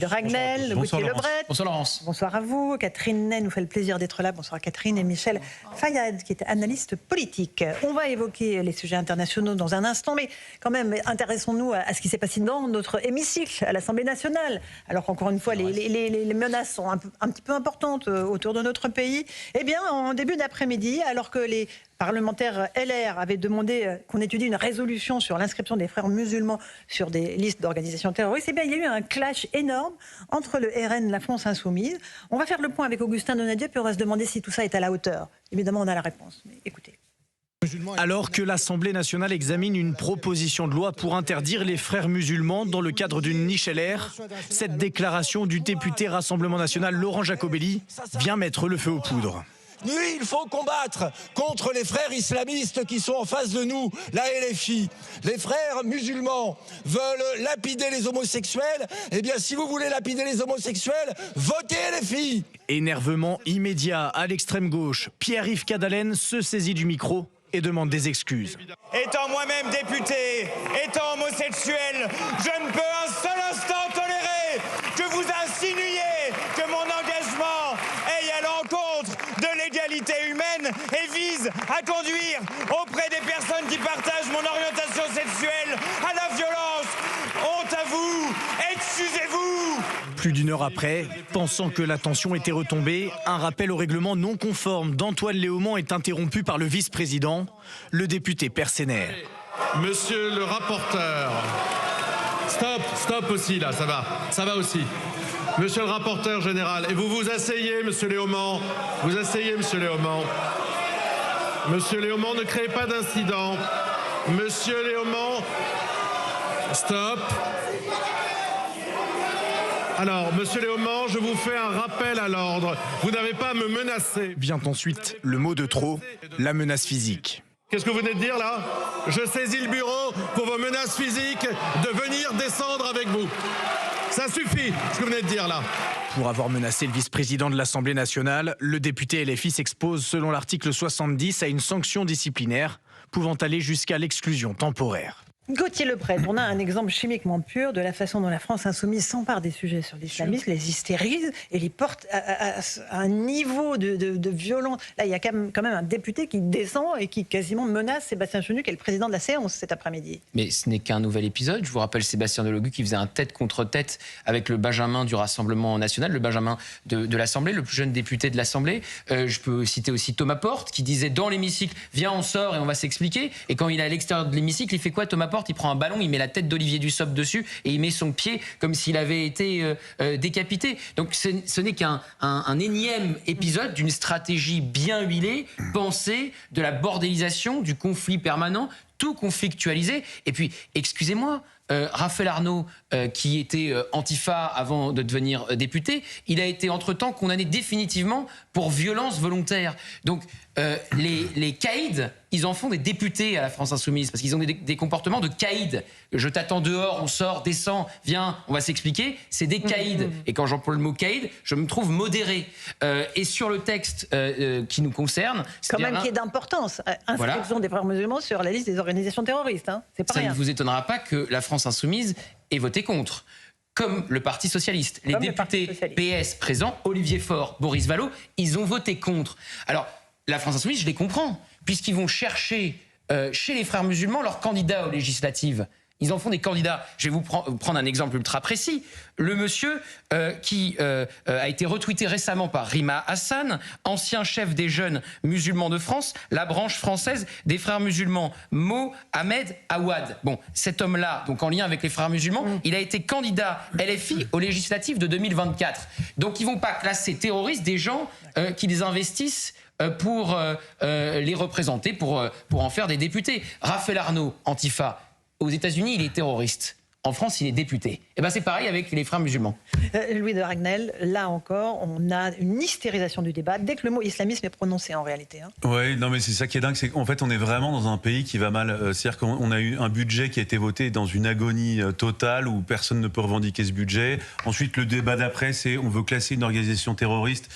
De Ragnel, Gauthier Lebret. Bonsoir Laurence. Bonsoir à vous. Catherine Ney nous fait le plaisir d'être là. Bonsoir à Catherine et Michel Fayad, qui est analyste politique. On va évoquer les sujets internationaux dans un instant, mais quand même, intéressons-nous à ce qui s'est passé dans notre hémicycle, à l'Assemblée nationale. Alors qu'encore une fois, les menaces sont un petit peu importantes autour de notre pays. Eh bien, en début d'après-midi, alors que les parlementaires LR avaient demandé qu'on étudie une résolution sur l'inscription des frères musulmans sur des listes d'organisations terroristes, eh bien, il y a eu un clash énorme entre le RN, la France Insoumise. On va faire le point avec Augustin Donadieu, puis on va se demander si tout ça est à la hauteur. Évidemment, on a la réponse, mais écoutez. Alors que l'Assemblée nationale examine une proposition de loi pour interdire les frères musulmans dans le cadre d'une niche LR, cette déclaration du député Rassemblement national Laurent Jacobelli vient mettre le feu aux poudres. Oui, il faut combattre contre les frères islamistes qui sont en face de nous, la LFI. Les frères musulmans veulent lapider les homosexuels. Eh bien, si vous voulez lapider les homosexuels, votez LFI. Énervement immédiat à l'extrême gauche, Pierre-Yves Cadalen se saisit du micro et demande des excuses. Étant moi-même député, étant homosexuel, je ne peux un seul instant tolérer que vous insinuiez que mon engagement aille à l'encontre de l'égalité humaine et vise à conduire auprès des personnes qui partagent mon orientation sexuelle à la violence. Honte à vous, excusez-vous. Plus d'une heure après, pensant que la tension était retombée, un rappel au règlement non conforme d'Antoine Léaumont est interrompu par le vice-président. Le député perd ses nerfs. Monsieur le rapporteur, stop aussi là, ça va aussi. Monsieur le rapporteur général, et vous vous asseyez, monsieur Léaumont. Vous asseyez, monsieur Léaumont. Monsieur Léaumont, ne créez pas d'incident. Monsieur Léaumont, stop. Alors, monsieur Léaumont, je vous fais un rappel à l'ordre. Vous n'avez pas à me menacer. Vient ensuite le mot de trop, la menace physique. Qu'est-ce que vous venez de dire là? Je saisis le bureau pour vos menaces physiques de venir descendre avec vous. Ça suffit, ce que vous venez de dire là. Pour avoir menacé le vice-président de l'Assemblée nationale, le député LFI s'expose selon l'article 70 à une sanction disciplinaire pouvant aller jusqu'à l'exclusion temporaire. Gauthier Lebret, on a un exemple chimiquement pur de la façon dont la France insoumise s'empare des sujets sur l'islamisme, les hystérise et les porte à un niveau de violence. Là, il y a quand même un député qui descend et qui quasiment menace Sébastien Chenu, qui est le président de la séance cet après-midi. Mais ce n'est qu'un nouvel épisode. Je vous rappelle Sébastien Delogu qui faisait un tête contre tête avec le Benjamin du Rassemblement national, le Benjamin de l'Assemblée, le plus jeune député de l'Assemblée. Je peux citer aussi Thomas Porte qui disait dans l'hémicycle « Viens, on sort et on va s'expliquer ». Et quand il est à l'extérieur de l'hémicycle, il fait quoi Thomas Porte? Il prend un ballon, il met la tête d'Olivier Dussopt dessus et il met son pied comme s'il avait été décapité. Donc ce n'est qu'un énième épisode d'une stratégie bien huilée, pensée, de la bordélisation, du conflit permanent, tout conflictualisé. Et puis, excusez-moi, Raphaël Arnaud, qui était antifa avant de devenir député, il a été entre-temps condamné définitivement pour violence volontaire. Donc les caïds, ils en font des députés à la France Insoumise, parce qu'ils ont des comportements de caïds. Je t'attends dehors, on sort, descends, viens, on va s'expliquer. C'est des caïds. Et quand j'emploie le mot caïd, je me trouve modéré. Et sur le texte qui nous concerne... Quand même qui est d'importance. Inscription des frères musulmans sur la liste des organisations terroristes. Hein. C'est pas rien. Ça ne vous étonnera pas que la France Insoumise ait voté contre. Comme le Parti Socialiste. Les députés PS présents, Olivier Faure, Boris Vallaud, ils ont voté contre. Alors, la France Insoumise, je les comprends, puisqu'ils vont chercher chez les frères musulmans leurs candidats aux législatives. Ils en font des candidats. Je vais vous prendre un exemple ultra précis. Le monsieur qui a été retweeté récemment par Rima Hassan, ancien chef des jeunes musulmans de France, la branche française des frères musulmans, Mohamed Awad. Bon, cet homme-là, donc en lien avec les frères musulmans, il a été candidat LFI aux législatives de 2024. Donc ils ne vont pas classer terroristes des gens qui les investissent pour les représenter, pour en faire des députés. Raphaël Arnaud, Antifa, aux États-Unis, il est terroriste. En France, il est député. Et ben c'est pareil avec les frères musulmans. Louis de Ragnel, là encore, on a une hystérisation du débat dès que le mot islamisme est prononcé en réalité. Hein. Oui, non mais c'est ça qui est dingue, c'est qu'en fait on est vraiment dans un pays qui va mal. C'est-à-dire qu'on a eu un budget qui a été voté dans une agonie totale où personne ne peut revendiquer ce budget. Ensuite, le débat d'après, c'est on veut classer une organisation terroriste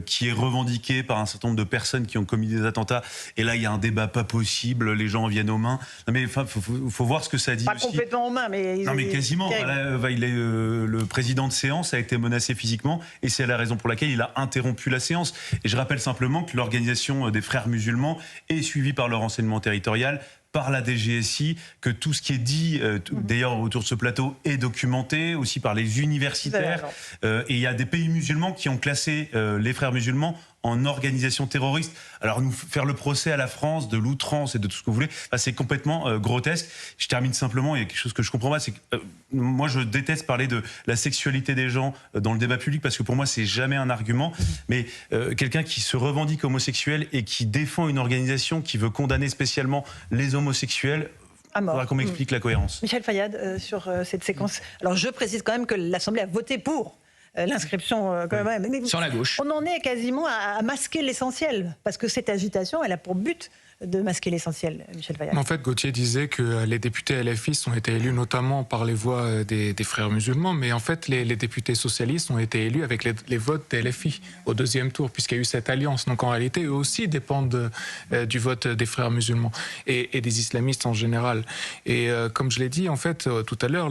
qui est revendiquée par un certain nombre de personnes qui ont commis des attentats. Et là, il y a un débat pas possible, les gens en viennent aux mains. Non mais faut voir ce que ça dit pas aussi. Complètement aux mains, mais... Non mais quasiment, là, le président de séance a été menacé physiquement et c'est la raison pour laquelle il a interrompu la séance. Et je rappelle simplement que l'organisation des frères musulmans est suivie par leur renseignement territorial, par la DGSI, que tout ce qui est dit, d'ailleurs autour de ce plateau, est documenté, aussi par les universitaires. Et il y a des pays musulmans qui ont classé les frères musulmans en organisation terroriste. Alors nous faire le procès à la France de l'outrance et de tout ce que vous voulez, c'est complètement grotesque. Je termine simplement, il y a quelque chose que je comprends pas, c'est que moi je déteste parler de la sexualité des gens dans le débat public parce que pour moi c'est jamais un argument, mais quelqu'un qui se revendique homosexuel et qui défend une organisation qui veut condamner spécialement les homosexuels, il faudra qu'on m'explique la cohérence. Michel Fayad, sur cette séquence. Alors je précise quand même que l'Assemblée a voté pour l'inscription quand même. Mais sur la gauche. On en est quasiment à masquer l'essentiel, parce que cette agitation, elle a pour but de masquer l'essentiel, Michel Fayad. En fait, Gauthier disait que les députés LFI ont été élus notamment par les voix des frères musulmans, mais en fait, les députés socialistes ont été élus avec les votes des LFI au deuxième tour, puisqu'il y a eu cette alliance. Donc en réalité, eux aussi dépendent du vote des frères musulmans et des islamistes en général. Et comme je l'ai dit, en fait, tout à l'heure,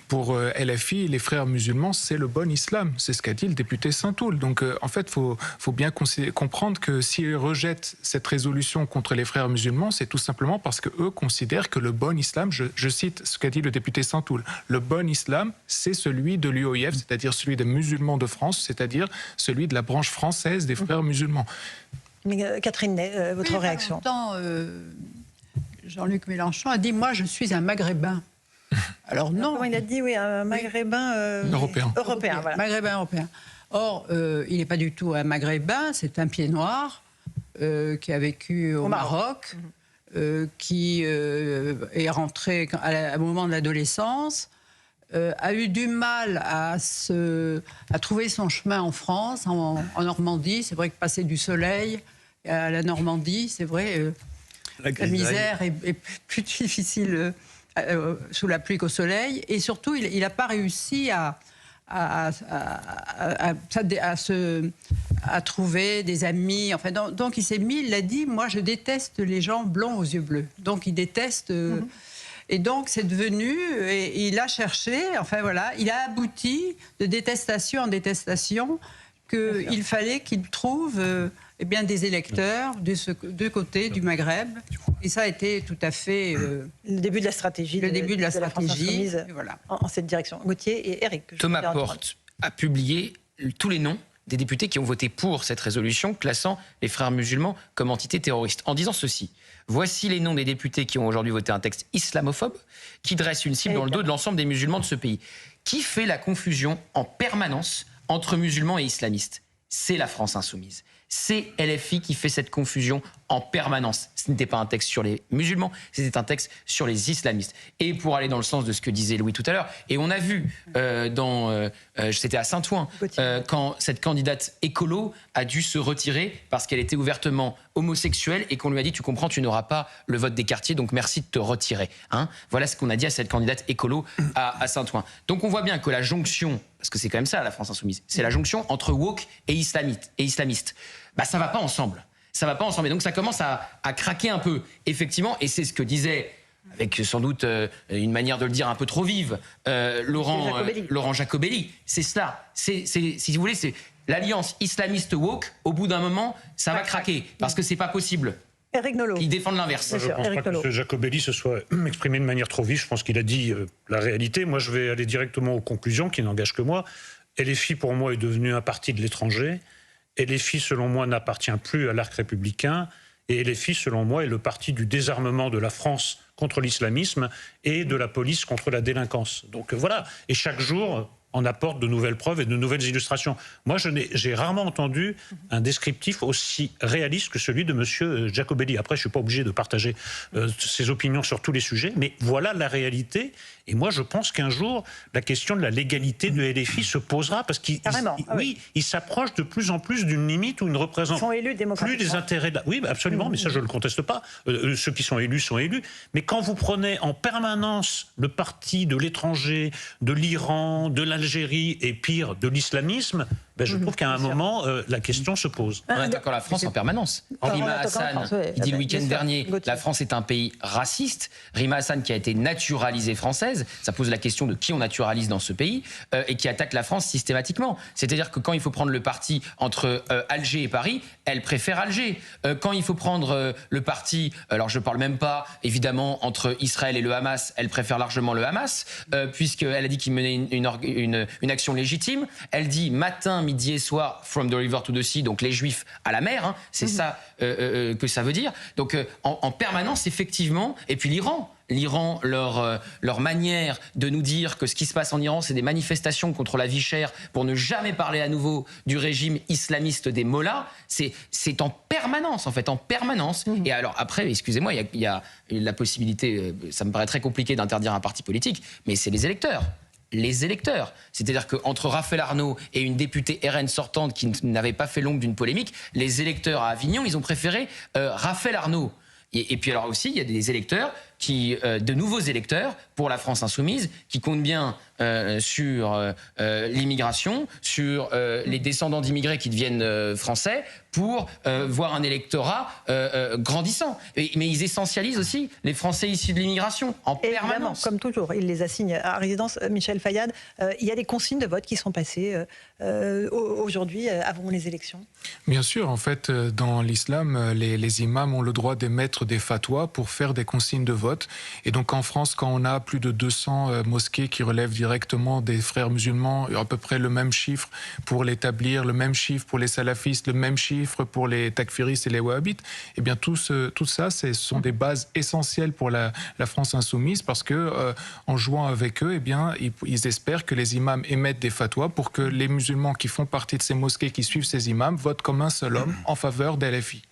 pour LFI, les frères musulmans, c'est le bon islam. C'est ce qu'a dit le député Saint-Toul. Donc, en fait, faut bien comprendre que s'ils rejettent cette résolution contre les frères musulmans, c'est tout simplement parce qu'eux considèrent que le bon islam, je cite ce qu'a dit le député Saint-Toul, le bon islam, c'est celui de l'UOIF, c'est-à-dire celui des musulmans de France, c'est-à-dire celui de la branche française des frères musulmans. Mais Catherine Ney, votre réaction? Jean-Luc Mélenchon a dit « Moi, je suis un maghrébin ». Alors non. Comment il a dit, oui, un maghrébin européen. Voilà. Maghrébin européen. Or, il n'est pas du tout un maghrébin, c'est un pied noir qui a vécu au Maroc, qui est rentré au moment de l'adolescence, a eu du mal à trouver son chemin en France, en Normandie. C'est vrai que passer du soleil à la Normandie, c'est vrai, la misère est plus difficile sous la pluie qu'au soleil, et surtout il n'a pas réussi à trouver des amis. Enfin, donc il s'est mis, il l'a dit, moi je déteste les gens blonds aux yeux bleus. Donc il déteste, et donc c'est devenu, et il a cherché, enfin voilà, il a abouti de détestation en détestation, qu'il fallait qu'il trouve eh bien, des électeurs de ce deux côtés du Maghreb. Et ça a été tout à fait le début de la stratégie. Le début de la stratégie. Voilà. En cette direction. Gauthier et Eric. Thomas Porte a publié tous les noms des députés qui ont voté pour cette résolution classant les frères musulmans comme entité terroriste, en disant ceci. Voici les noms des députés qui ont aujourd'hui voté un texte islamophobe qui dresse une cible dans le dos de l'ensemble des musulmans de ce pays. Qui fait la confusion en permanence entre musulmans et islamistes? C'est la France insoumise. C'est LFI qui fait cette confusion en permanence. Ce n'était pas un texte sur les musulmans, c'était un texte sur les islamistes. Et pour aller dans le sens de ce que disait Louis tout à l'heure, et on a vu c'était à Saint-Ouen, quand cette candidate écolo a dû se retirer parce qu'elle était ouvertement homosexuelle et qu'on lui a dit « tu comprends, tu n'auras pas le vote des quartiers, donc merci de te retirer ». Voilà ce qu'on a dit à cette candidate écolo à Saint-Ouen. Donc on voit bien que la jonction, parce que c'est quand même ça la France insoumise, c'est la jonction entre woke et islamiste. Bah, ça va pas ensemble. Ça va pas ensemble. Et donc ça commence à craquer un peu, effectivement, et c'est ce que disait, avec sans doute une manière de le dire un peu trop vive, Laurent Jacobelli. C'est cela. Si vous voulez, c'est l'alliance islamiste woke. Au bout d'un moment, ça va craquer, parce que c'est pas possible. Éric Nolot. Ils défendent l'inverse. Je ne pense pas que M. Jacobelli se soit exprimé de manière trop vive. Je pense qu'il a dit la réalité. Moi, je vais aller directement aux conclusions qui n'engagent que moi. LFI, pour moi, est devenu un parti de l'étranger. LFI, selon moi, n'appartient plus à l'arc républicain. Et LFI, selon moi, est le parti du désarmement de la France contre l'islamisme et de la police contre la délinquance. Donc voilà. Et chaque jour, on apporte de nouvelles preuves et de nouvelles illustrations. Moi, j'ai rarement entendu un descriptif aussi réaliste que celui de M. Jacobelli. Après, je ne suis pas obligé de partager ses opinions sur tous les sujets, mais voilà la réalité. Et moi, je pense qu'un jour, la question de la légalité de LFI se posera, parce qu'il s'approche de plus en plus d'une limite où il ne représente plus les intérêts... Oui, absolument, mais ça, je ne le conteste pas. Ceux qui sont élus sont élus. Mais quand vous prenez en permanence le parti de l'étranger, de l'Iran, de l'Algérie et pire, de l'islamisme, ben, je trouve qu'à un moment, la question se pose. On attaque la France en permanence. Rima Hassan, il dit le week-end dernier, la France est un pays raciste. Rima Hassan, qui a été naturalisée française, ça pose la question de qui on naturalise dans ce pays, et qui attaque la France systématiquement. C'est-à-dire que quand il faut prendre le parti entre Alger et Paris, elle préfère Alger. Quand il faut prendre le parti, alors je ne parle même pas, évidemment, entre Israël et le Hamas, elle préfère largement le Hamas, puisqu'elle a dit qu'il menait une action légitime. Elle dit matin, midi et soir, from the river to the sea, donc les Juifs à la mer, hein, c'est ça que ça veut dire. Donc en permanence, effectivement, et puis l'Iran, leur manière de nous dire que ce qui se passe en Iran, c'est des manifestations contre la vie chère pour ne jamais parler à nouveau du régime islamiste des mollahs, c'est en permanence, en fait, en permanence. Et alors après, excusez-moi, il y a la possibilité, ça me paraît très compliqué d'interdire un parti politique, mais c'est les électeurs. Les électeurs. C'est-à-dire qu'entre Raphaël Arnaud et une députée RN sortante qui n'avait pas fait l'ombre d'une polémique, les électeurs à Avignon, ils ont préféré Raphaël Arnaud. Et puis alors aussi, il y a des électeurs de nouveaux électeurs pour la France insoumise qui comptent bien sur l'immigration, sur les descendants d'immigrés qui deviennent français pour voir un électorat grandissant. Mais ils essentialisent aussi les Français issus de l'immigration en permanence. Comme toujours, ils les assignent à résidence. Michel Fayad, il y a des consignes de vote qui sont passées aujourd'hui avant les élections. Bien sûr, en fait, dans l'islam, les imams ont le droit d'émettre des fatwas pour faire des consignes de vote. Et donc en France, quand on a plus de 200 mosquées qui relèvent directement des frères musulmans, à peu près le même chiffre pour l'établir, le même chiffre pour les salafistes, le même chiffre pour les takfiristes et les wahhabites, eh bien tout ça, ce sont des bases essentielles pour la France insoumise, parce que en jouant avec eux, eh bien ils espèrent que les imams émettent des fatwas pour que les musulmans qui font partie de ces mosquées, qui suivent ces imams, votent comme un seul homme en faveur d'LFI.